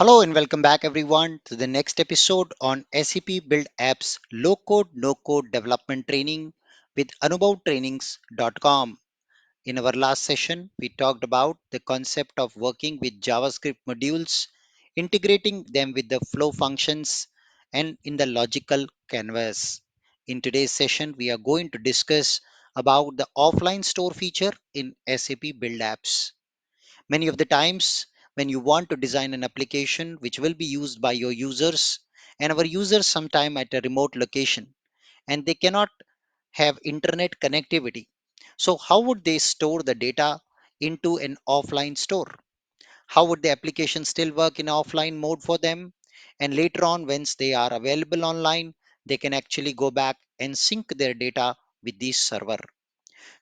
Hello and welcome back everyone to the next episode on SAP Build Apps Low Code No Code Development Training with AnubhavTrainings.com. In our last session, we talked about the concept of working with JavaScript modules, integrating them with the flow functions and in the logical canvas. In today's session, we are going to discuss about the offline store feature in SAP Build Apps. Many of the times, when you want to design an application which will be used by your users, and our users sometime at a remote location, and they cannot have internet connectivity. So, how would they store the data into an offline store? How would the application still work in offline mode for them? And later on, once they are available online, they can actually go back and sync their data with this server.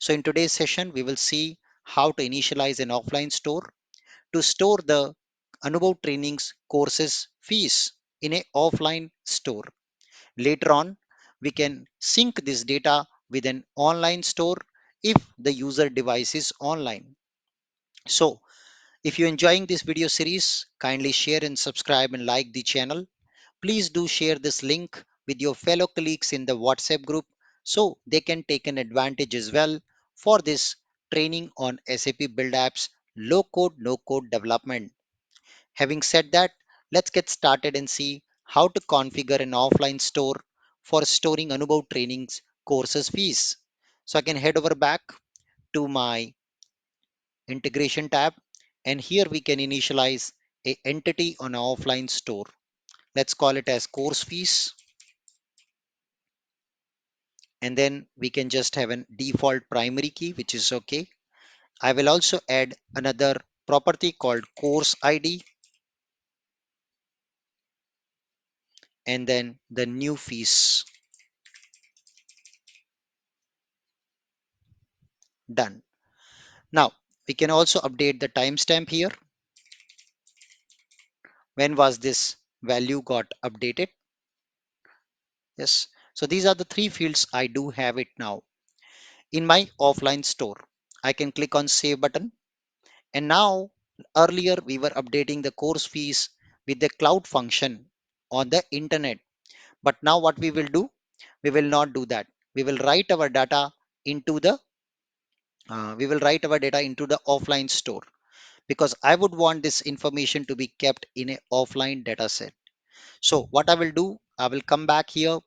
So, in today's session, we will see how to initialize an offline store to store the Anubhav Trainings courses fees in a offline store. Later on, we can sync this data with an online store if the user device is online. So, if you're enjoying this video series, kindly share and subscribe and like the channel. Please do share this link with your fellow colleagues in the WhatsApp group so they can take an advantage as well for this training on SAP Build Apps low code, no code development. Having said that, let's get started and see how to configure an offline store for storing Anubhav Trainings courses fees. So I can head over back to my integration tab, and here we can initialize a entity on an offline store. Let's call it as course fees, and then we can just have a default primary key, which is okay. I will also add another property called course ID and then the new fees. Done. Now, we can also update the timestamp here. When was this value got updated? Yes. So these are the three fields I do have it now. In my offline store, I can click on save button. And now earlier we were updating the course fees with the cloud function on the internet. But now what we will do? We will not do that. We will write our data into the offline store because I would want this information to be kept in a offline data set. So what I will do, I will come back here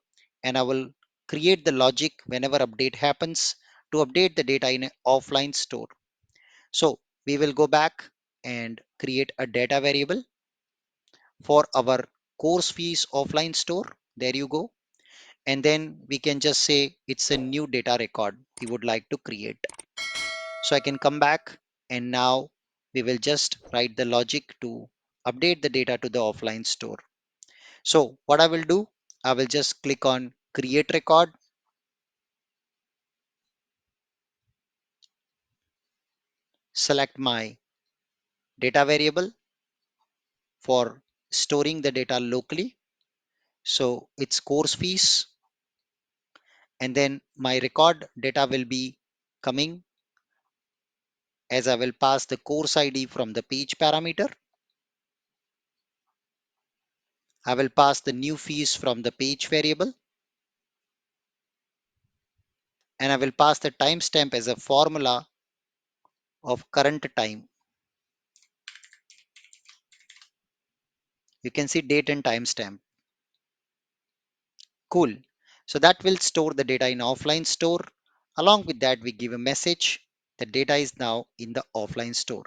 and I will create the logic whenever update happens to update the data in an offline store. So we will go back and create a data variable for our course fees offline store. There you go. And then we can just say it's a new data record we would like to create. So I can come back and now we will just write the logic to update the data to the offline store. So what I will do, I will just click on create record, select my data variable for storing the data locally. So it's course fees, and then my record data will be coming as I will pass the course ID from the page parameter. I will pass the new fees from the page variable, and I will pass the timestamp as a formula of current time. You can see date and timestamp. Cool. So that will store the data in offline store. Along with that, we give a message. The data is now in the offline store.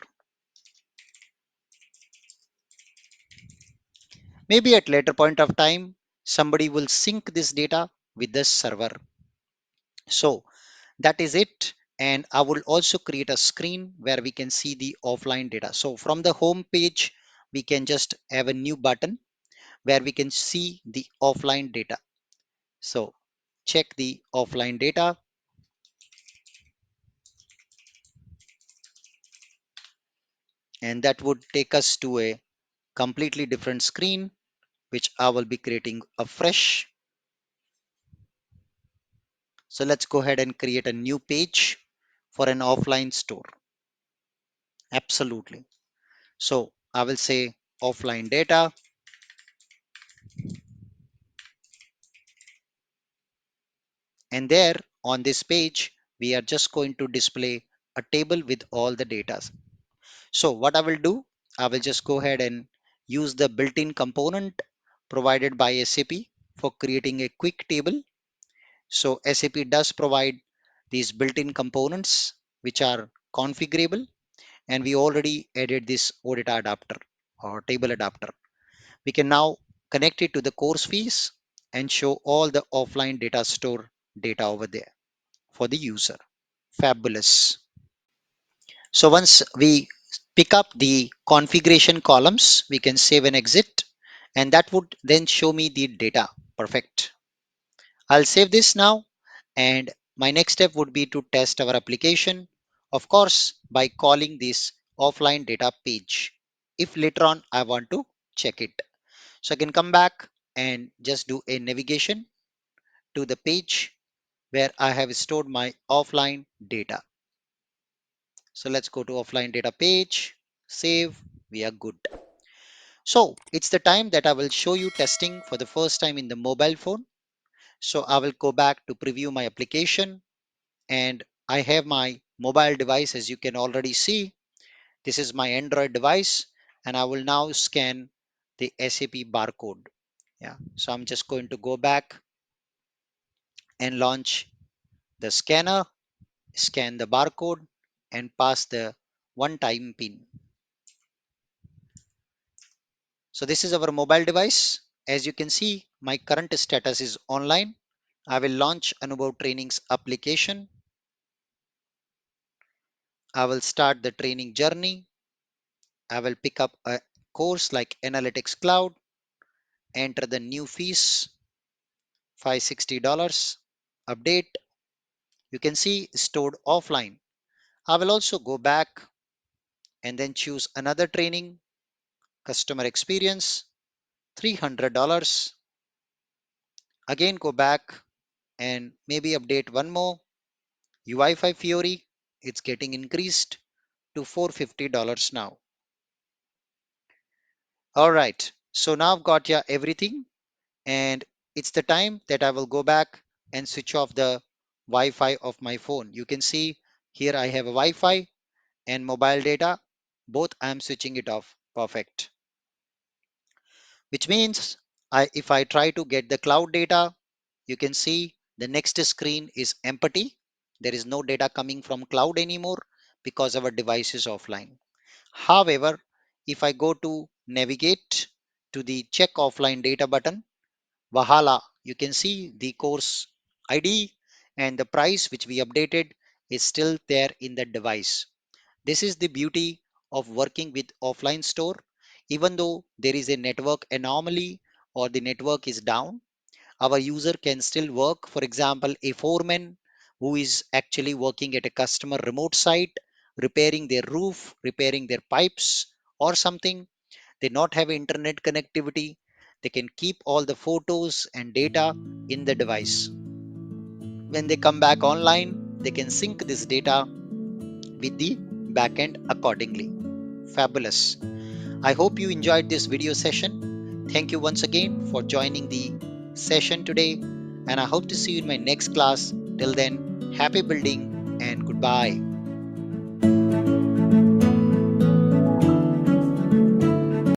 Maybe at later point of time, somebody will sync this data with the server. So that is it. And I will also create a screen where we can see the offline data. So from the home page, we can just have a new button where we can see the offline data. So check the offline data, and that would take us to a completely different screen, which I will be creating afresh. So let's go ahead and create a new page for an offline store. Absolutely. So I will say offline data. And there on this page, we are just going to display a table with all the data. So what I will do, I will just go ahead and use the built-in component provided by SAP for creating a quick table. So SAP does provide these built-in components which are configurable, and we already added this OData adapter or table adapter. We can now connect it to the course fees and show all the offline data store data over there for the user. Fabulous. So once we pick up the configuration columns, we can save and exit, and that would then show me the data. Perfect. I'll save this now, and my next step would be to test our application, of course, by calling this offline data page. If later on I want to check it. So I can come back and just do a navigation to the page where I have stored my offline data. So let's go to offline data page, save, we are good. So it's the time that I will show you testing for the first time in the mobile phone. So I will go back to preview my application, and I have my mobile device. As you can already see, this is my Android device, and I will now scan the SAP barcode. Yeah, so I'm just going to go back and launch the scanner, scan the barcode, and pass the one-time PIN. So this is our mobile device. As you can see, my current status is online. I will launch Anubhav Trainings application. I will start the training journey. I will pick up a course like Analytics Cloud, enter the new fees, $560, update. You can see stored offline. I will also go back and then choose another training, customer experience, $300. Again, go back and maybe update one more, UI5 Fiori. It's getting increased to $450 now. All right. So now I've got ya everything, and it's the time that I will go back and switch off the Wi-Fi of my phone. You can see here I have a Wi-Fi and mobile data. Both I'm switching it off. Perfect. Which means if I try to get the cloud data, you can see the next screen is empty. There is no data coming from cloud anymore because our device is offline. However, if I go to navigate to the check offline data button, Wahala, you can see the course ID and the price which we updated is still there in the device. This is the beauty of working with offline store. Even though there is a network anomaly or the network is down, our user can still work. For example, a foreman who is actually working at a customer remote site, repairing their roof, repairing their pipes or something, they not have internet connectivity, they can keep all the photos and data in the device. When they come back online, they can sync this data with the backend accordingly. Fabulous. I hope you enjoyed this video session. Thank you once again for joining the session today, and I hope to see you in my next class. Till then, happy building and goodbye.